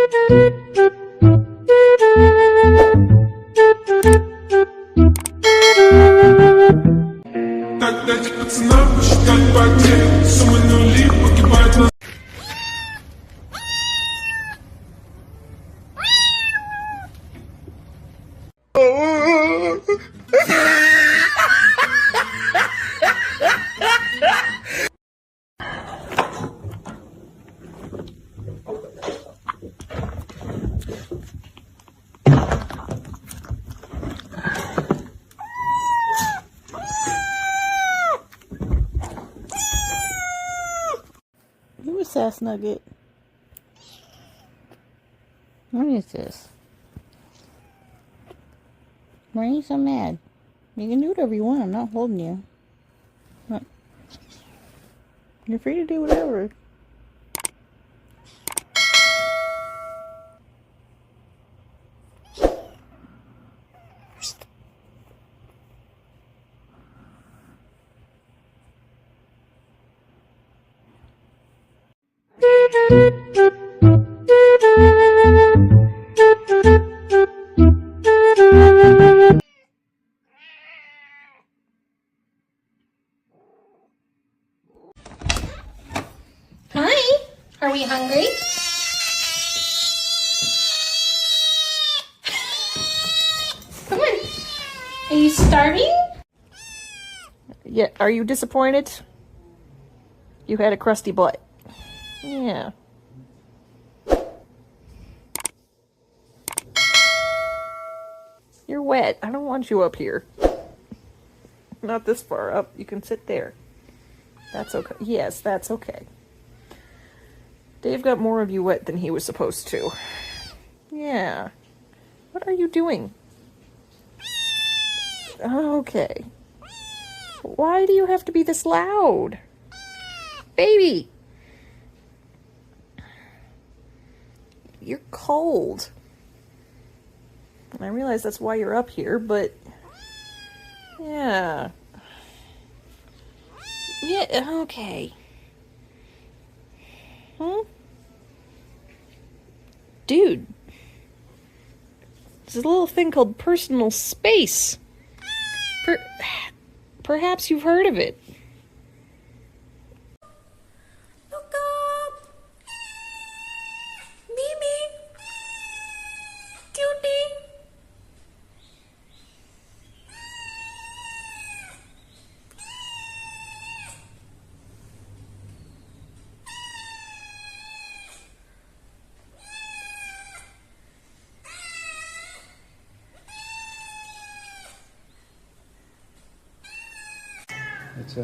Так дать пацанам посчитать потери, суммы нули погибают на... Who is Sass Nugget? What is this? Why are you so mad? You can do whatever you want. I'm not holding you. But you're free to do whatever. Hi, are we hungry? Come on. Are you starving? Yeah, are you disappointed? You had a crusty butt. Yeah. You're wet. I don't want you up here. Not this far up. You can sit there. That's okay. Yes, that's okay. Dave got more of you wet than he was supposed to. Yeah. What are you doing? Okay. Why do you have to be this loud? Baby! You're cold. I realize that's why you're up here, but... Yeah. Yeah, okay. Huh? Dude. There's a little thing called personal space. Perhaps you've heard of it. Look up. Baby. Cutie. अच्छा